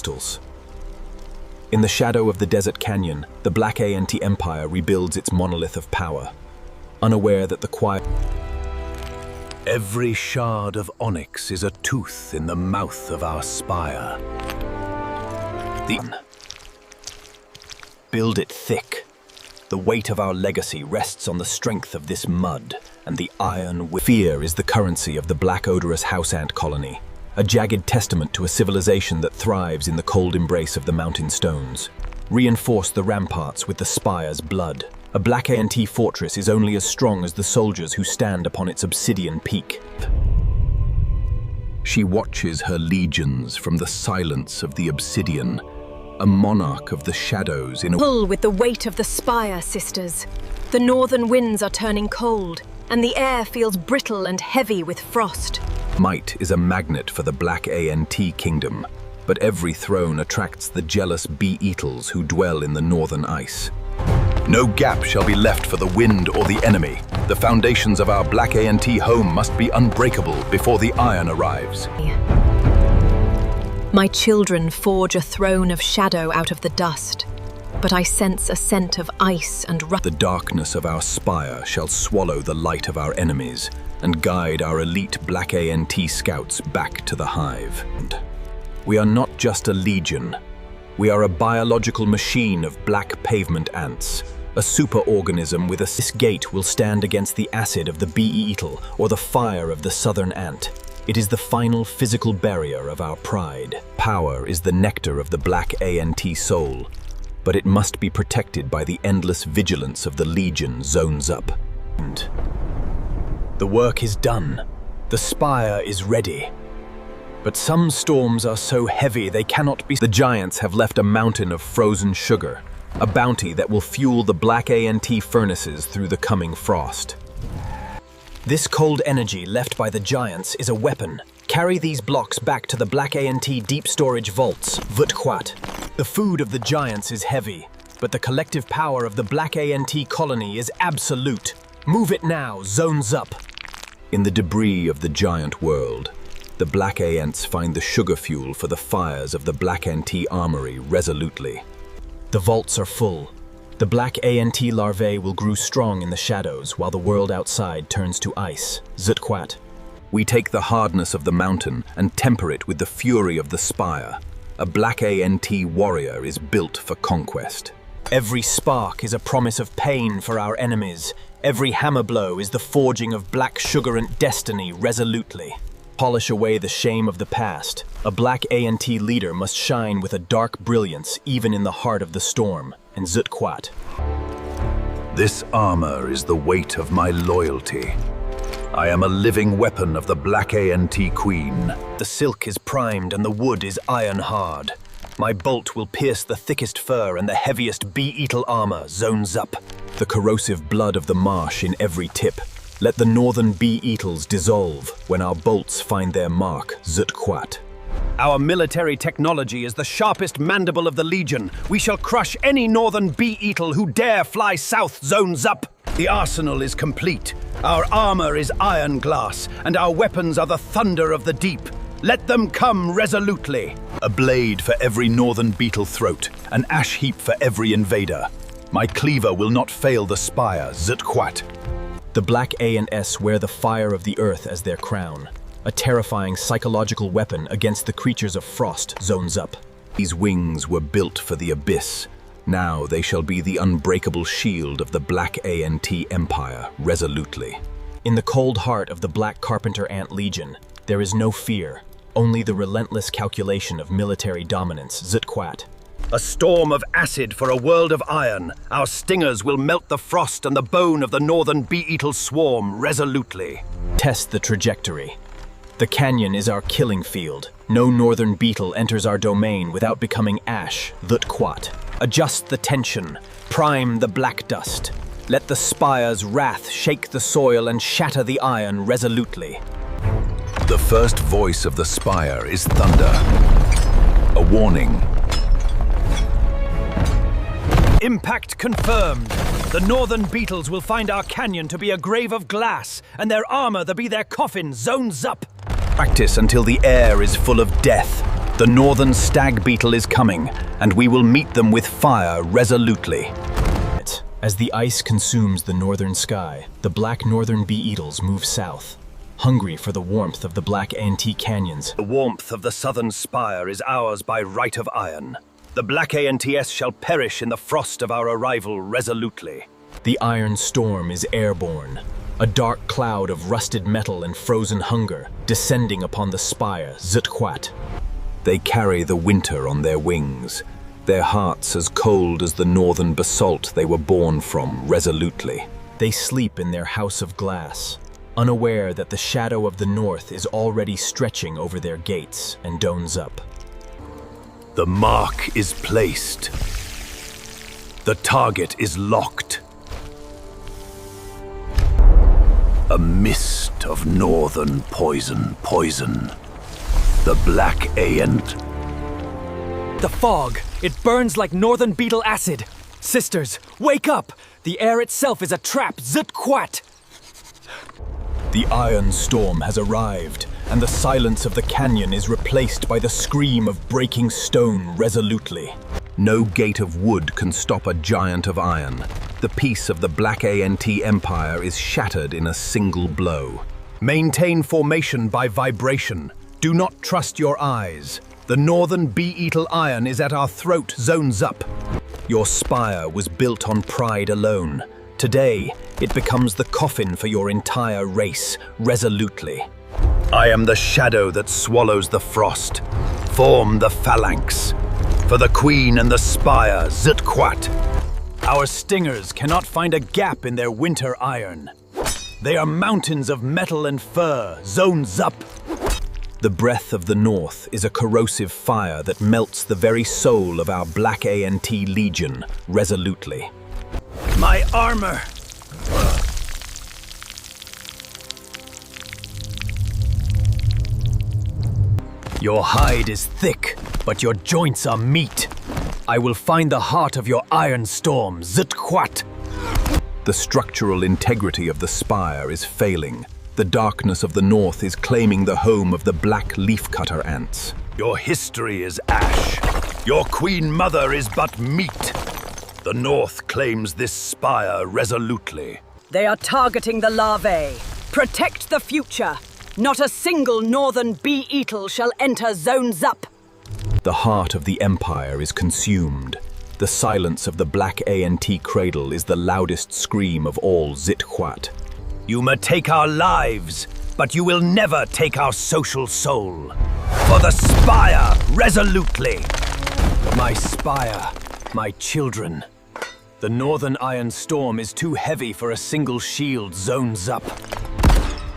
crystals. In the shadow of the desert canyon, the Black Ant Empire rebuilds its monolith of power, unaware that the quiet... Every shard of onyx is a tooth in the mouth of our spire. Build it thick. The weight of our legacy rests on the strength of this mud, and the iron fear is the currency of the black odorous house ant colony, a jagged testament to a civilization that thrives in the cold embrace of the mountain stones. Reinforce the ramparts with the spire's blood. A Black Ant fortress is only as strong as the soldiers who stand upon its obsidian peak. She watches her legions from the silence of the obsidian, a monarch of the shadows in a... Pull with the weight of the spire, sisters. The northern winds are turning cold, and the air feels brittle and heavy with frost. Might is a magnet for the Black Ant kingdom, but every throne attracts the jealous bee-eatles who dwell in the northern ice. No gap shall be left for the wind or the enemy. The foundations of our Black Ant home must be unbreakable before the iron arrives. My children forge a throne of shadow out of the dust, but I sense a scent of ice and rust. The darkness of our spire shall swallow the light of our enemies and guide our elite Black Ant scouts back to the hive. We are not just a legion. We are a biological machine of black pavement ants, a superorganism with a... This gate will stand against the acid of the bee-eatle or the fire of the southern ant. It is the final physical barrier of our pride. Power is the nectar of the Black Ant soul, but it must be protected by the endless vigilance of the Legion zones up. The work is done. The spire is ready. But some storms are so heavy they cannot be... The giants have left a mountain of frozen sugar, a bounty that will fuel the Black Ant furnaces through the coming frost. This cold energy left by the giants is a weapon. Carry these blocks back to the Black Ant deep storage vaults, Vutquat. The food of the giants is heavy, but the collective power of the Black Ant colony is absolute. Move it now, zones up. In the debris of the giant world, the Black Ants find the sugar fuel for the fires of the Black Ant armory resolutely. The vaults are full. The Black Ant larvae will grow strong in the shadows while the world outside turns to ice, Zutquat. We take the hardness of the mountain and temper it with the fury of the spire. A Black Ant warrior is built for conquest. Every spark is a promise of pain for our enemies. Every hammer blow is the forging of black sugar and destiny resolutely. Polish away the shame of the past. A Black Ant leader must shine with a dark brilliance even in the heart of the storm, and Zutquat. This armor is the weight of my loyalty. I am a living weapon of the Black Ant Queen. The silk is primed and the wood is iron hard. My bolt will pierce the thickest fur and the heaviest bee-eatle armor zones up. The corrosive blood of the marsh in every tip. Let the northern bee-eatles dissolve when our bolts find their mark, Zutquat. Our military technology is the sharpest mandible of the Legion. We shall crush any northern bee-eatle who dare fly south, zones up. The arsenal is complete. Our armor is iron glass, and our weapons are the thunder of the deep. Let them come resolutely. A blade for every northern beetle throat, an ash heap for every invader. My cleaver will not fail the spire, Zutquat. The Black Ants wear the fire of the earth as their crown, a terrifying psychological weapon against the creatures of frost, zones up. These wings were built for the abyss. Now they shall be the unbreakable shield of the Black Ant Empire, resolutely. In the cold heart of the Black Carpenter Ant Legion, there is no fear, only the relentless calculation of military dominance, Zutquat. A storm of acid for a world of iron. Our stingers will melt the frost and the bone of the northern bee-eatle swarm resolutely. Test the trajectory. The canyon is our killing field. No northern beetle enters our domain without becoming ash, Zutquat. Adjust the tension. Prime the black dust. Let the spire's wrath shake the soil and shatter the iron resolutely. The first voice of the spire is thunder. A warning. Impact confirmed. The northern beetles will find our canyon to be a grave of glass, and their armor to be their coffin, zones up. Practice until the air is full of death. The northern stag beetle is coming, and we will meet them with fire resolutely. As the ice consumes the northern sky, the black northern bee-eatles move south, hungry for the warmth of the black antique canyons. The warmth of the southern spire is ours by right of iron. The black ANTS shall perish in the frost of our arrival resolutely. The iron storm is airborne, a dark cloud of rusted metal and frozen hunger descending upon the spire, Zutquat. They carry the winter on their wings, their hearts as cold as the northern basalt they were born from resolutely. They sleep in their house of glass, unaware that the shadow of the north is already stretching over their gates and dones up. The mark is placed. The target is locked. A mist of northern poison. The black ant. The fog! It burns like northern beetle acid! Sisters, wake up! The air itself is a trap, Zutquat! The iron storm has arrived, and the silence of the canyon is replaced by the scream of breaking stone resolutely. No gate of wood can stop a giant of iron. The peace of the Black ANT Empire is shattered in a single blow. Maintain formation by vibration. Do not trust your eyes. The northern bee-eatle iron is at our throat, zones up. Your spire was built on pride alone. Today, it becomes the coffin for your entire race, resolutely. I am the shadow that swallows the frost. Form the phalanx. For the queen and the spire, Zutquat. Our stingers cannot find a gap in their winter iron. They are mountains of metal and fur, zones up. The breath of the north is a corrosive fire that melts the very soul of our Black ANT Legion, resolutely. My armor! Your hide is thick, but your joints are meat. I will find the heart of your iron storm, Zutquat! The structural integrity of the spire is failing. The darkness of the north is claiming the home of the black leafcutter ants. Your history is ash. Your queen mother is but meat. The north claims this spire resolutely. They are targeting the larvae. Protect the future. Not a single northern bee-eatle shall enter zones up. The heart of the empire is consumed. The silence of the black ANT cradle is the loudest scream of all Zutquat. You may take our lives, but you will never take our social soul. For the spire, resolutely! My spire, my children. The northern iron storm is too heavy for a single shield, zones up.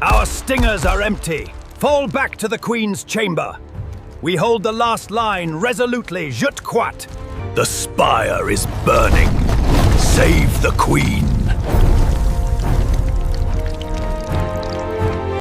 Our stingers are empty. Fall back to the queen's chamber. We hold the last line resolutely, Zutquat. The spire is burning. Save the queen.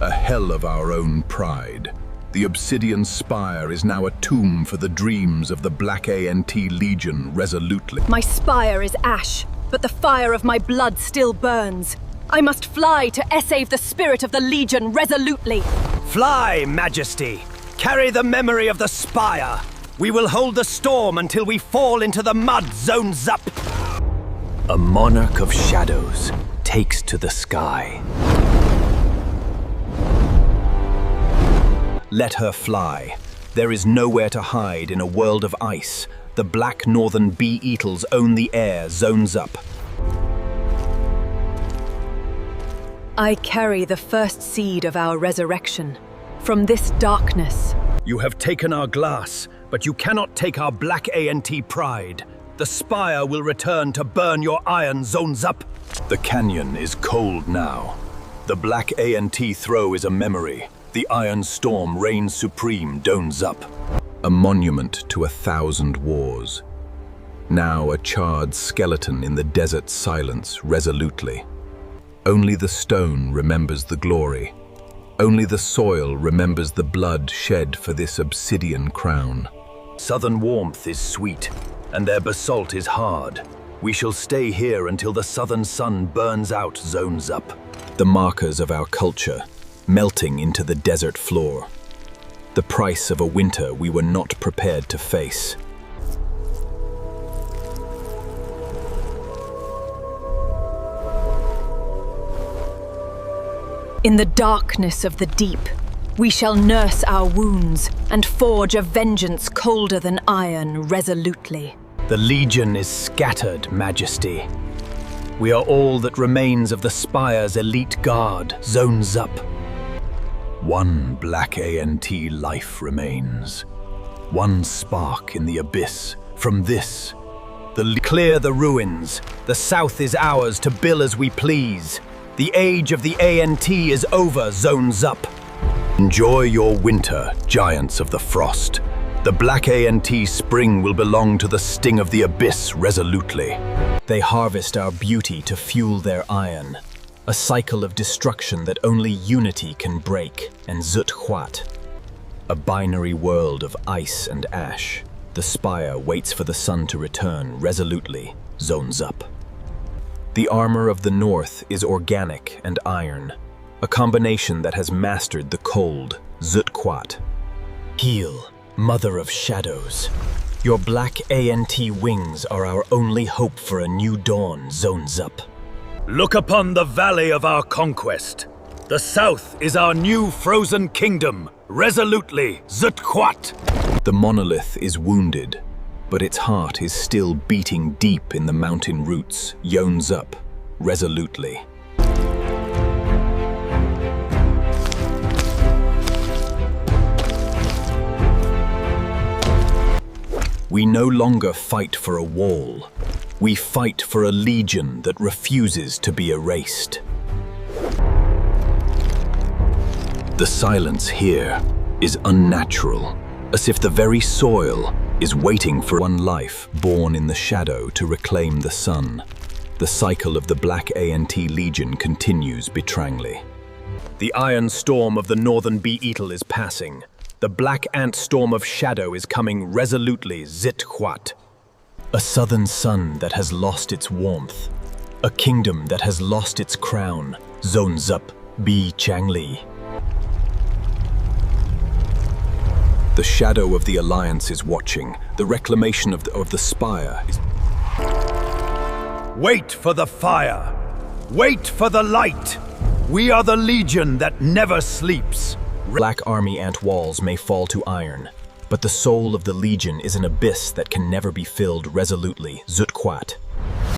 A hell of our own pride. The Obsidian Spire is now a tomb for the dreams of the Black ANT Legion resolutely. My spire is ash, but the fire of my blood still burns. I must fly to save the spirit of the Legion resolutely. Fly, Majesty! Carry the memory of the spire! We will hold the storm until we fall into the mud, zones up! A monarch of shadows takes to the sky. Let her fly. There is nowhere to hide in a world of ice. The black northern bee-eatles own the air, zones up. I carry the first seed of our resurrection. From this darkness. You have taken our glass, but you cannot take our black ANT pride. The spire will return to burn your iron, zones up. The canyon is cold now. The black ANT throw is a memory. The iron storm reigns supreme, dones up. A monument to 1,000 wars. Now a charred skeleton in the desert silence, resolutely. Only the stone remembers the glory. Only the soil remembers the blood shed for this obsidian crown. Southern warmth is sweet, and their basalt is hard. We shall stay here until the southern sun burns out, zones up. The markers of our culture, melting into the desert floor. the price of a winter we were not prepared to face. In the darkness of the deep, we shall nurse our wounds and forge a vengeance colder than iron resolutely. The Legion is scattered, Majesty. We are all that remains of the Spire's elite guard, zones up. One black ANT life remains. One spark in the abyss. From this, Clear the ruins. The South is ours to bill as we please. The age of the ANT is over, zones up. enjoy your winter, giants of the frost. The black ANT spring will belong to the sting of the abyss resolutely. They harvest our beauty to fuel their iron. A cycle of destruction that only unity can break, and Zut-Huat. A binary world of ice and ash. The Spire waits for the sun to return resolutely, zones up. The armor of the North is organic and iron, a combination that has mastered the cold, Zut-Huat. Heal, Mother of Shadows. Your black ANT wings are our only hope for a new dawn, zones up. Look upon the valley of our conquest. The South is our new frozen kingdom, resolutely, Zut-Huat. The monolith is wounded, but its heart is still beating deep in the mountain roots, yones up, resolutely. We no longer fight for a wall. We fight for a legion that refuses to be erased. The silence here is unnatural, as if the very soil is waiting for one life born in the shadow to reclaim the sun. The cycle of the Black ANT Legion continues betrayingly. The iron storm of the Northern Beetle is passing. The black ant storm of shadow is coming resolutely, Zut-Huat. A southern sun that has lost its warmth. A kingdom that has lost its crown, zones up, Bi Changli. The shadow of the Alliance is watching. The reclamation of the Spire is... Wait for the fire. Wait for the light. We are the Legion that never sleeps. Black army ant walls may fall to iron, but the soul of the Legion is an abyss that can never be filled resolutely, Zut-Huat.